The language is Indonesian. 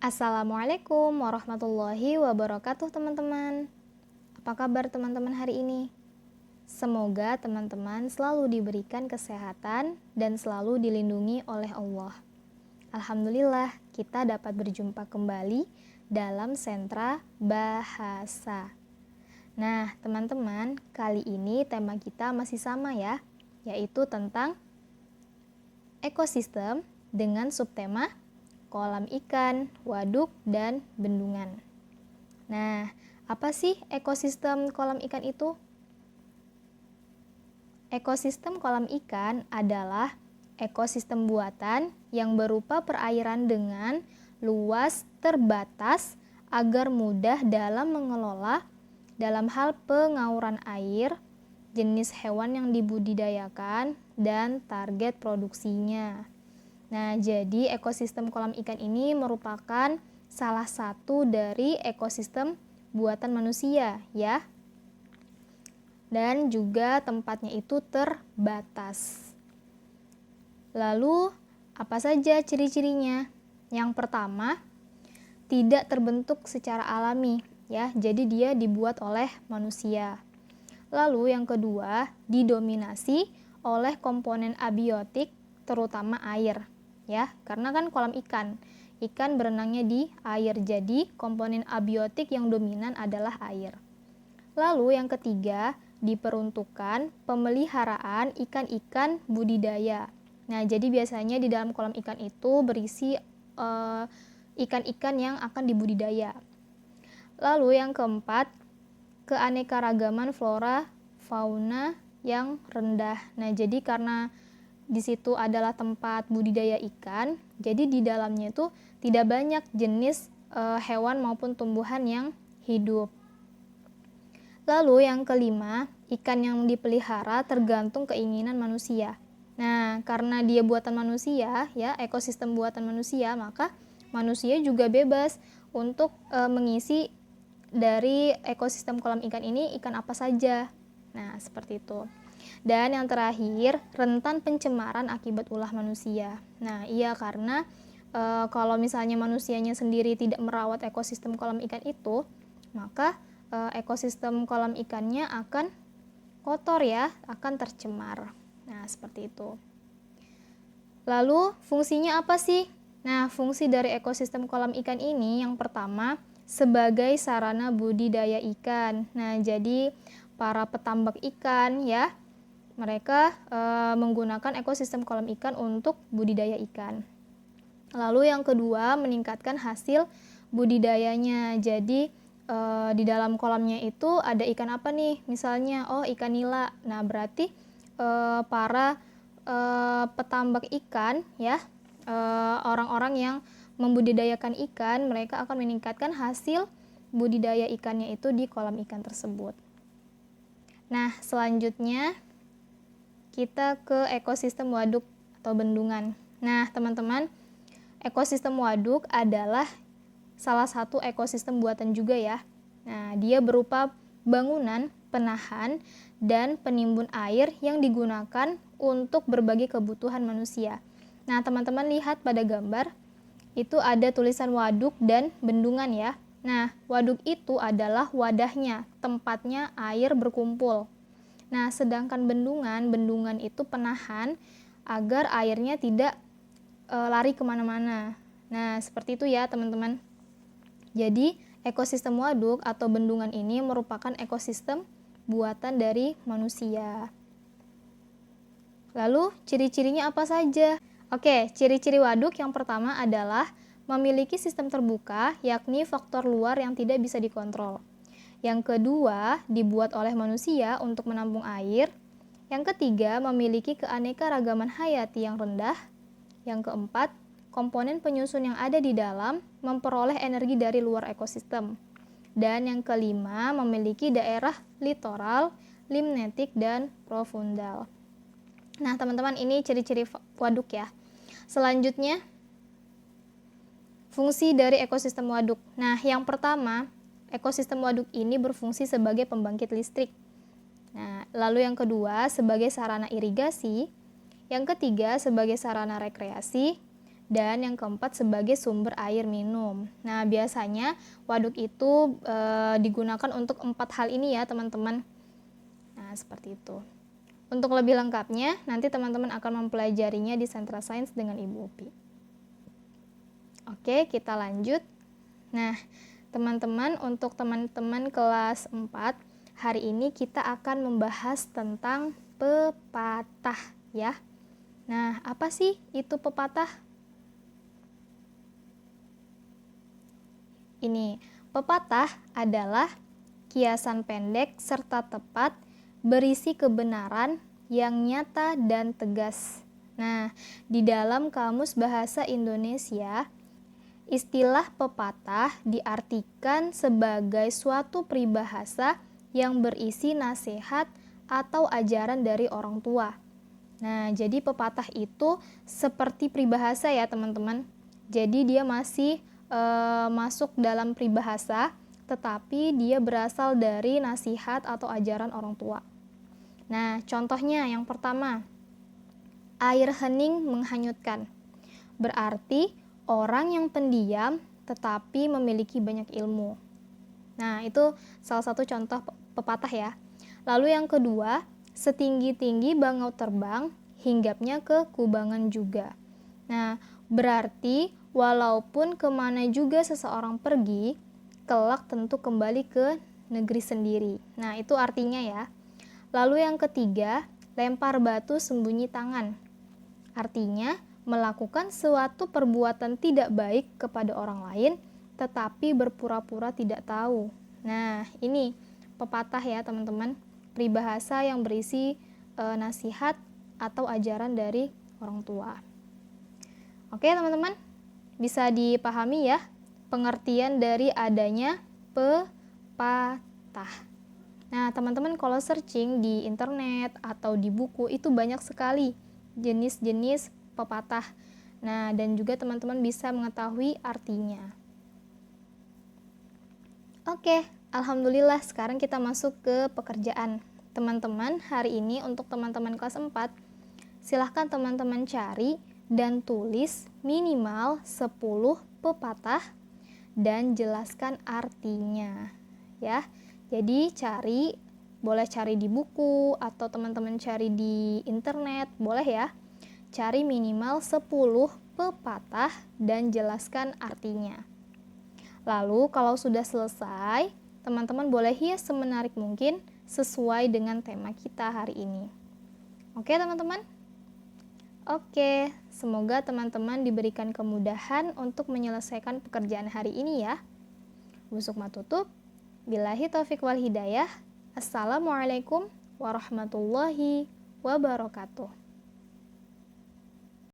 Assalamualaikum warahmatullahi wabarakatuh teman-teman. Apa kabar teman-teman hari ini? Semoga teman-teman selalu diberikan kesehatan dan selalu dilindungi oleh Allah. Alhamdulillah kita dapat berjumpa kembali dalam sentra bahasa. Nah teman-teman, kali ini tema kita masih sama ya, yaitu tentang ekosistem dengan subtema kolam ikan, waduk, dan bendungan. Nah, apa sih ekosistem kolam ikan itu? Ekosistem kolam ikan adalah ekosistem buatan yang berupa perairan dengan luas terbatas agar mudah dalam mengelola dalam hal pengauran air, jenis hewan yang dibudidayakan, dan target produksinya. Nah, jadi ekosistem kolam ikan ini merupakan salah satu dari ekosistem buatan manusia, ya. Dan juga tempatnya itu terbatas. Lalu, apa saja ciri-cirinya? Yang pertama, tidak terbentuk secara alami, ya. Jadi dia dibuat oleh manusia. Lalu yang kedua, didominasi oleh komponen abiotik terutama air. Ya, karena kan kolam ikan berenangnya di air, jadi komponen abiotik yang dominan adalah air. Lalu yang ketiga, diperuntukkan pemeliharaan ikan-ikan budidaya. Nah, jadi biasanya di dalam kolam ikan itu berisi ikan-ikan yang akan dibudidaya. Lalu yang keempat, keanekaragaman flora fauna yang rendah. Nah, jadi karena di situ adalah tempat budidaya ikan, jadi di dalamnya itu tidak banyak jenis hewan maupun tumbuhan yang hidup. Lalu yang kelima, ikan yang dipelihara tergantung keinginan manusia. Nah, karena dia buatan manusia, ya, ekosistem buatan manusia, maka manusia juga bebas untuk mengisi dari ekosistem kolam ikan ini ikan apa saja. Nah, seperti itu. Dan yang terakhir, rentan pencemaran akibat ulah manusia. Nah, iya karena kalau misalnya manusianya sendiri tidak merawat ekosistem kolam ikan itu, maka ekosistem kolam ikannya akan kotor ya, akan tercemar. Nah, seperti itu. Lalu, fungsinya apa sih? Nah, fungsi dari ekosistem kolam ikan ini yang pertama, sebagai sarana budidaya ikan. Nah, jadi para petambak ikan ya, mereka menggunakan ekosistem kolam ikan untuk budidaya ikan. Lalu yang kedua, meningkatkan hasil budidayanya. Jadi di dalam kolamnya itu ada ikan apa nih? Misalnya, ikan nila. Nah, berarti para petambak ikan ya, orang-orang yang membudidayakan ikan, mereka akan meningkatkan hasil budidaya ikannya itu di kolam ikan tersebut. Nah, selanjutnya kita ke ekosistem waduk atau bendungan. Nah, teman-teman, ekosistem waduk adalah salah satu ekosistem buatan juga ya. Nah, dia berupa bangunan, penahan, dan penimbun air yang digunakan untuk berbagai kebutuhan manusia. Nah, teman-teman lihat pada gambar, itu ada tulisan waduk dan bendungan ya. Nah, waduk itu adalah wadahnya, tempatnya air berkumpul. Nah, sedangkan bendungan itu penahan agar airnya tidak lari kemana-mana. Nah, seperti itu ya teman-teman. Jadi, ekosistem waduk atau bendungan ini merupakan ekosistem buatan dari manusia. Lalu, ciri-cirinya apa saja? Oke, ciri-ciri waduk yang pertama adalah memiliki sistem terbuka, yakni faktor luar yang tidak bisa dikontrol. Yang kedua, dibuat oleh manusia untuk menampung air. Yang ketiga, memiliki keanekaragaman hayati yang rendah. Yang keempat, komponen penyusun yang ada di dalam memperoleh energi dari luar ekosistem. Dan yang kelima, memiliki daerah litoral, limnetik, dan profundal. Nah, teman-teman, ini ciri-ciri waduk ya. Selanjutnya, fungsi dari ekosistem waduk. Nah, yang pertama, ekosistem waduk ini berfungsi sebagai pembangkit listrik. Nah, lalu yang kedua sebagai sarana irigasi, yang ketiga sebagai sarana rekreasi, dan yang keempat sebagai sumber air minum. Nah, biasanya waduk itu digunakan untuk 4 hal ini ya, teman-teman. Nah, seperti itu. Untuk lebih lengkapnya, nanti teman-teman akan mempelajarinya di Sentra Sains dengan Ibu Upi. Oke, kita lanjut. Nah, teman-teman, untuk teman-teman kelas 4, hari ini kita akan membahas tentang pepatah ya. Nah, apa sih itu pepatah? Ini, pepatah adalah kiasan pendek serta tepat berisi kebenaran yang nyata dan tegas. Nah, di dalam Kamus Bahasa Indonesia, istilah pepatah diartikan sebagai suatu peribahasa yang berisi nasihat atau ajaran dari orang tua. Nah, jadi pepatah itu seperti peribahasa ya, teman-teman. Jadi dia masih masuk dalam peribahasa, tetapi dia berasal dari nasihat atau ajaran orang tua. Nah, contohnya yang pertama, air hening menghanyutkan. Berarti orang yang pendiam tetapi memiliki banyak ilmu. Nah, itu salah satu contoh pepatah ya. Lalu yang kedua, setinggi-tinggi bangau terbang, hinggapnya ke kubangan juga. Nah, berarti walaupun kemana juga seseorang pergi, kelak tentu kembali ke negeri sendiri. Nah, itu artinya ya. Lalu yang ketiga, lempar batu sembunyi tangan. Artinya, melakukan suatu perbuatan tidak baik kepada orang lain, tetapi berpura-pura tidak tahu. Nah, ini pepatah ya teman-teman, peribahasa yang berisi nasihat atau ajaran dari orang tua. Oke teman-teman, bisa dipahami ya pengertian dari adanya pepatah. Nah, teman-teman kalau searching di internet atau di buku itu banyak sekali jenis-jenis pepatah. Nah, dan juga teman-teman bisa mengetahui artinya. Oke, alhamdulillah sekarang kita masuk ke pekerjaan. Teman-teman, hari ini untuk teman-teman kelas 4, silahkan teman-teman cari dan tulis minimal 10 pepatah dan jelaskan artinya. Ya. Jadi boleh cari di buku atau teman-teman cari di internet, boleh ya. Cari minimal 10 pepatah dan jelaskan artinya. Lalu kalau sudah selesai, teman-teman boleh hias semenarik mungkin sesuai dengan tema kita hari ini. Oke teman-teman? Oke, semoga teman-teman diberikan kemudahan untuk menyelesaikan pekerjaan hari ini ya. Busuk tutup. Billahi taufiq wal hidayah. Assalamualaikum warahmatullahi wabarakatuh.